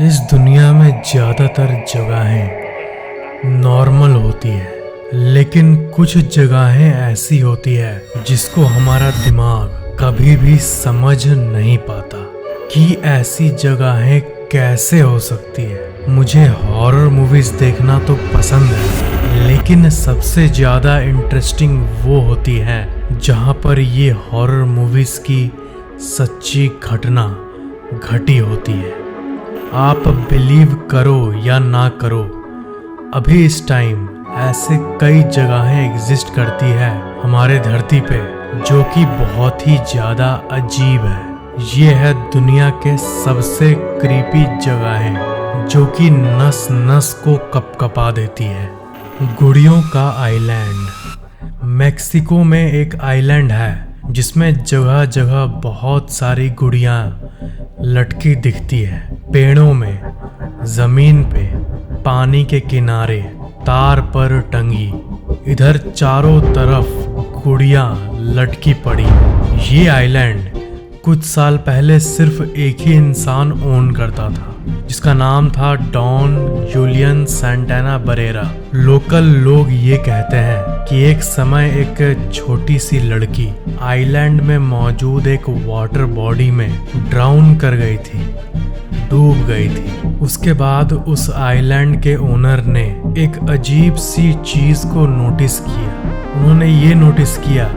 इस दुनिया में ज़्यादातर जगहें नॉर्मल होती है, लेकिन कुछ जगहें ऐसी होती है जिसको हमारा दिमाग कभी भी समझ नहीं पाता कि ऐसी जगहें कैसे हो सकती है। मुझे हॉरर मूवीज देखना तो पसंद है, लेकिन सबसे ज़्यादा इंटरेस्टिंग वो होती है जहाँ पर ये हॉरर मूवीज की सच्ची घटना घटी होती है। आप बिलीव करो या ना करो, अभी इस टाइम ऐसे कई जगहें एग्जिस्ट करती है हमारे धरती पे जो कि बहुत ही ज़्यादा अजीब है। ये है दुनिया के सबसे क्रीपी जगहें जो कि नस नस को कपकपा देती है। गुड़ियों का आइलैंड। मेक्सिको में एक आइलैंड है जिसमें जगह जगह बहुत सारी गुड़ियाँ लटकी दिखती है। पेड़ों में, जमीन पे, पानी के किनारे, तार पर टंगी, इधर चारों तरफ गुड़ियाँ लटकी पड़ी। ये आइलैंड कुछ साल पहले सिर्फ एक ही इंसान ओन करता था जिसका नाम था Don Julian Santana Barrera. Local लोग ये कहते हैं कि एक समय एक छोटी सी लड़की आइलैंड में मौजूद एक वाटर बॉडी में ड्राउन कर गई थी, डूब गई थी। उसके बाद उस आइलैंड के ओनर ने एक अजीब सी चीज को नोटिस किया। उन्होंने ये नोटिस किया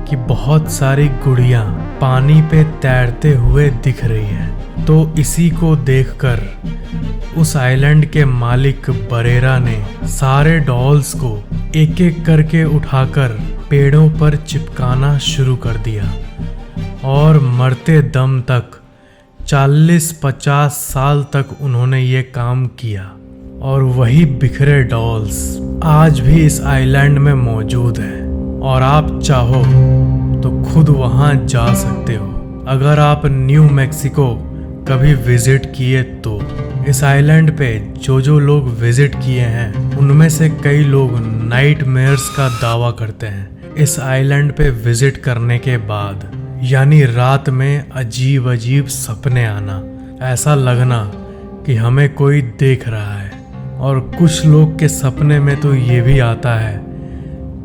कि बहुत सारी गुड़ियाँ पानी पे तैरते हुए दिख रही हैं। तो इसी को देखकर उस आइलैंड के मालिक बरेरा ने सारे डॉल्स को एक एक करके उठाकर पेड़ों पर चिपकाना शुरू कर दिया और मरते दम तक 40-50 साल तक उन्होंने ये काम किया। और वही बिखरे डॉल्स आज भी इस आइलैंड में मौजूद हैं और आप चाहो तो खुद वहां जा सकते हो। अगर आप न्यू मैक्सिको कभी विजिट किए तो इस आइलैंड पे जो लोग विजिट किए हैं उनमें से कई लोग नाइटमेयर्स का दावा करते हैं इस आइलैंड पे विजिट करने के बाद। यानी रात में अजीब अजीब सपने आना, ऐसा लगना कि हमें कोई देख रहा है। और कुछ लोग के सपने में तो ये भी आता है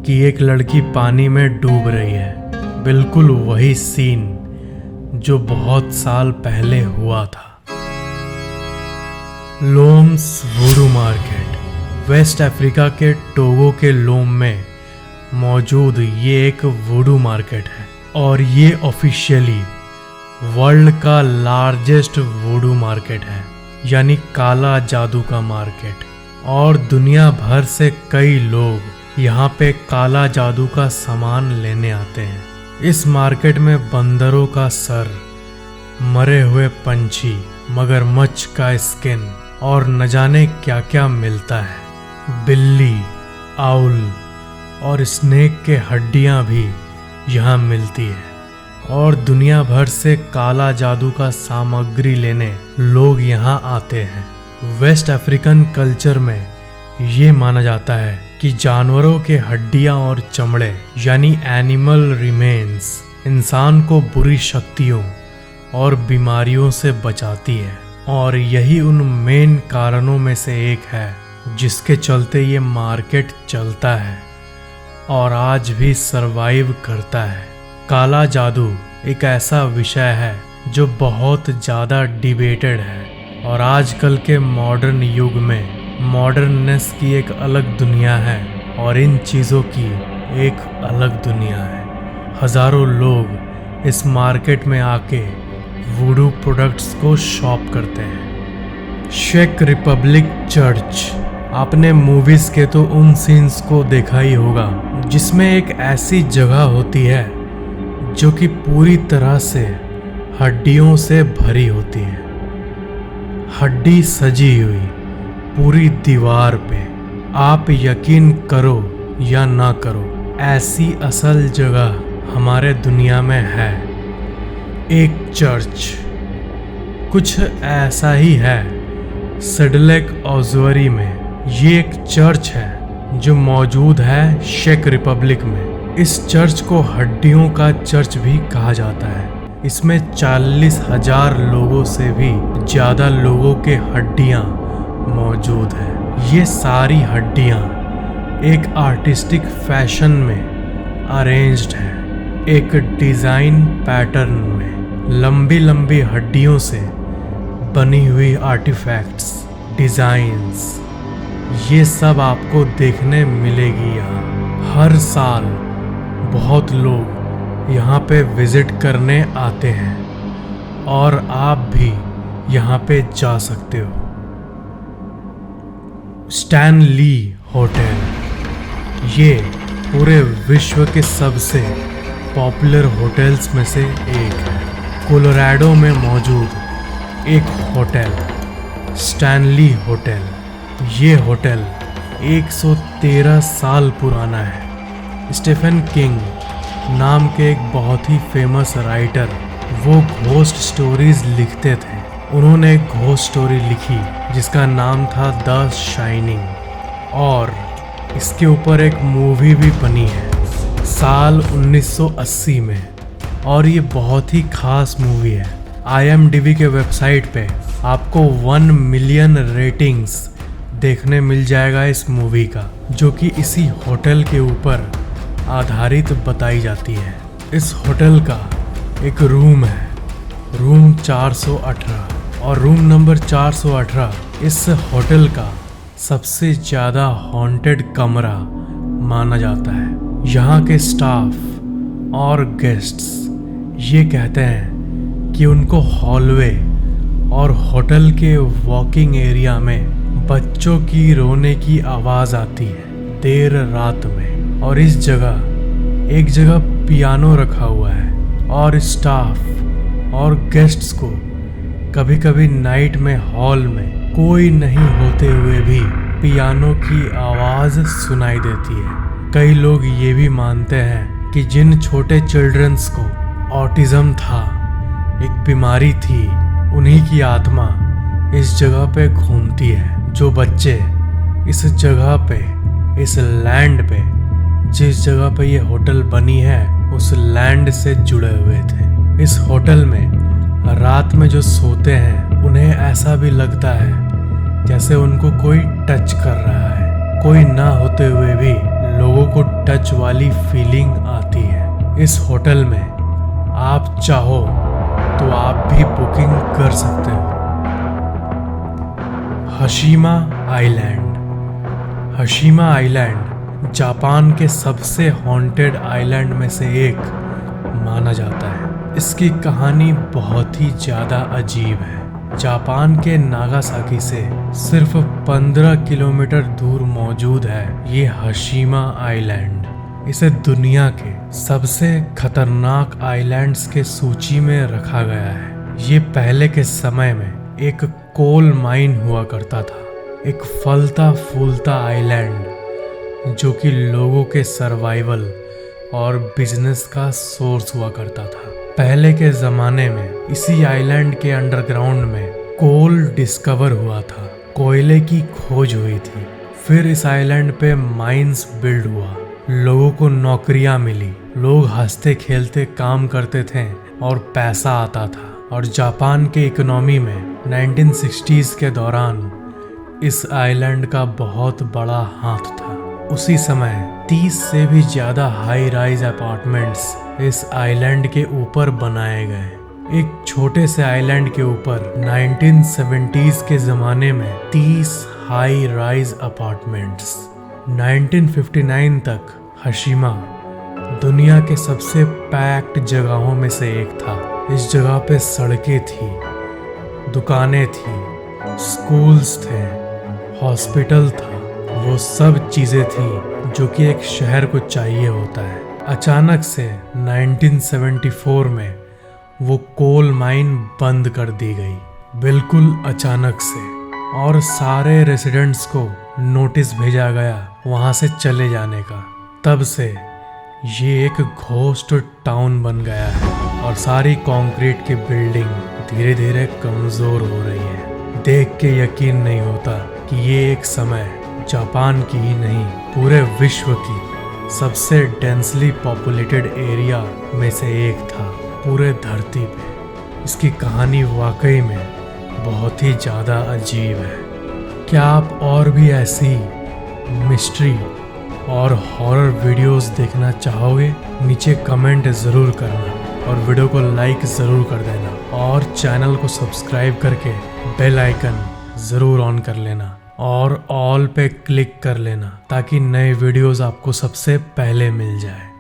कि एक लड़की पानी में डूब रही है। बिल्कुल वही सीन जो बहुत साल पहले हुआ था। लोम्स वुडू मार्केट। वेस्ट अफ्रीका के टोगो के लोम में मौजूद ये एक वुडू मार्केट है और ये ऑफिशियली वर्ल्ड का लार्जेस्ट वुडू मार्केट है, यानी काला जादू का मार्केट। और दुनिया भर से कई लोग यहाँ पे काला जादू का सामान लेने आते हैं। इस मार्केट में बंदरों का सर, मरे हुए पंछी, मगरमच्छ का स्किन और न जाने क्या क्या मिलता है। बिल्ली, आउल और स्नेक के हड्डियां भी यहाँ मिलती है। और दुनिया भर से काला जादू का सामग्री लेने लोग यहाँ आते हैं। वेस्ट अफ्रीकन कल्चर में ये माना जाता है कि जानवरों के हड्डियां और चमड़े यानी एनिमल रिमेन्स इंसान को बुरी शक्तियों और बीमारियों से बचाती है। और यही उन मेन कारणों में से एक है जिसके चलते ये मार्केट चलता है और आज भी सरवाइव करता है। काला जादू एक ऐसा विषय है जो बहुत ज़्यादा डिबेटेड है और आजकल के मॉडर्न युग में मॉडर्ननेस की एक अलग दुनिया है और इन चीज़ों की एक अलग दुनिया है। हज़ारों लोग इस मार्केट में आके वुडू प्रोडक्ट्स को शॉप करते हैं। चेक रिपब्लिक चर्च। आपने मूवीज़ के तो उन सीन्स को देखा ही होगा जिसमें एक ऐसी जगह होती है जो कि पूरी तरह से हड्डियों से भरी होती है। हड्डी सजी हुई पूरी दीवार पे। आप यकीन करो या ना करो, ऐसी असल जगह हमारे दुनिया में है। एक चर्च कुछ ऐसा ही है सिडलेक ओज़ुअरी में। ये एक चर्च है जो मौजूद है चेक रिपब्लिक में। इस चर्च को हड्डियों का चर्च भी कहा जाता है। इसमें 40,000 लोगों से भी ज़्यादा लोगों के हड्डियाँ मौजूद हैं। ये सारी हड्डियाँ एक आर्टिस्टिक फैशन में अरेंज्ड है, एक डिज़ाइन पैटर्न में। लंबी लंबी हड्डियों से बनी हुई आर्टिफैक्ट्स, डिज़ाइंस, ये सब आपको देखने मिलेगी यहाँ। हर साल बहुत लोग यहाँ पे विज़िट करने आते हैं और आप भी यहाँ पे जा सकते हो। स्टैन ली होटल, ये पूरे विश्व के सबसे पॉपुलर होटल्स में से एक है। कोलोराडो में मौजूद एक होटल, स्टैनली होटल। ये होटल 113 साल पुराना है। स्टीफन किंग नाम के एक बहुत ही फेमस राइटर, वो घोस्ट स्टोरीज लिखते थे। उन्होंने एक घोस्ट स्टोरी लिखी जिसका नाम था द शाइनिंग, और इसके ऊपर एक मूवी भी बनी है साल 1980 में, और ये बहुत ही खास मूवी है। IMDb के वेबसाइट पे आपको 1 मिलियन रेटिंग्स देखने मिल जाएगा इस मूवी का, जो कि इसी होटल के ऊपर आधारित बताई जाती है। इस होटल का एक रूम है, रूम 418, और रूम नंबर 418 इस होटल का सबसे ज़्यादा हॉन्टेड कमरा माना जाता है। यहाँ के स्टाफ और गेस्ट्स ये कहते हैं कि उनको हॉलवे और होटल के वॉकिंग एरिया में बच्चों की रोने की आवाज़ आती है देर रात में। और इस जगह एक जगह पियानो रखा हुआ है, और स्टाफ और गेस्ट्स को कभी कभी नाइट में हॉल में कोई नहीं होते हुए भी पियानो की आवाज़ सुनाई देती है। कई लोग ये भी मानते हैं कि जिन छोटे चिल्ड्रंस को ऑटिज़म था, एक बीमारी थी, उन्हीं की आत्मा इस जगह पे घूमती है। जो बच्चे इस जगह पे, इस लैंड पे, जिस जगह पे ये होटल बनी है, उस लैंड से जुड़े हुए थे। इस होटल में रात में जो सोते हैं उन्हें ऐसा भी लगता है जैसे उनको कोई टच कर रहा है। कोई ना होते हुए भी लोगों को टच वाली फीलिंग आती है। इस होटल में आप चाहो तो आप भी बुकिंग कर सकते हो। हशीमा आइलैंड। हशीमा आइलैंड जापान के सबसे हॉन्टेड आइलैंड में से एक माना जाता है। इसकी कहानी बहुत ही ज़्यादा अजीब है। जापान के नागासाकी से सिर्फ 15 किलोमीटर दूर मौजूद है ये हशीमा आइलैंड। इसे दुनिया के सबसे खतरनाक आइलैंड्स के सूची में रखा गया है। ये पहले के समय में एक कोल माइन हुआ करता था, एक फलता फूलता आइलैंड जो कि लोगों के सर्वाइवल और बिजनेस का सोर्स हुआ करता था। पहले के ज़माने में इसी आइलैंड के अंडरग्राउंड में कोल डिस्कवर हुआ था, कोयले की खोज हुई थी। फिर इस आइलैंड पे माइंस बिल्ड हुआ, लोगों को नौकरियां मिली, लोग हंसते खेलते काम करते थे और पैसा आता था। और जापान के इकोनॉमी में 1960s के दौरान इस आइलैंड का बहुत बड़ा हाथ था। उसी समय 30 से भी ज़्यादा हाई राइज अपार्टमेंट्स इस आइलैंड के ऊपर बनाए गए। एक छोटे से आइलैंड के ऊपर 1970s के ज़माने में 30 हाई राइज अपार्टमेंट्स। 1959 तक हशीमा दुनिया के सबसे पैक्ड जगहों में से एक था। इस जगह पे सड़कें थी, दुकानें थी, स्कूल्स थे, हॉस्पिटल था, वो सब चीज़ें थी जो कि एक शहर को चाहिए होता है। अचानक से 1974 में वो कोल माइन बंद कर दी गई, बिल्कुल अचानक से, और सारे रेसिडेंट्स को नोटिस भेजा गया वहाँ से चले जाने का। तब से ये एक घोस्ट टाउन बन गया है और सारी कंक्रीट की बिल्डिंग धीरे धीरे कमज़ोर हो रही है। देख के यकीन नहीं होता कि ये एक समय जापान की ही नहीं, पूरे विश्व की सबसे डेंसली पॉपुलेटेड एरिया में से एक था। पूरे धरती पे। इसकी कहानी वाकई में बहुत ही ज़्यादा अजीब है। क्या आप और भी ऐसी मिस्ट्री और हॉरर वीडियोस देखना चाहोगे? नीचे कमेंट ज़रूर करना और वीडियो को लाइक ज़रूर कर देना और चैनल को सब्सक्राइब करके बेल आइकन ज़रूर ऑन कर लेना और ऑल पे क्लिक कर लेना ताकि नए वीडियोस आपको सबसे पहले मिल जाए।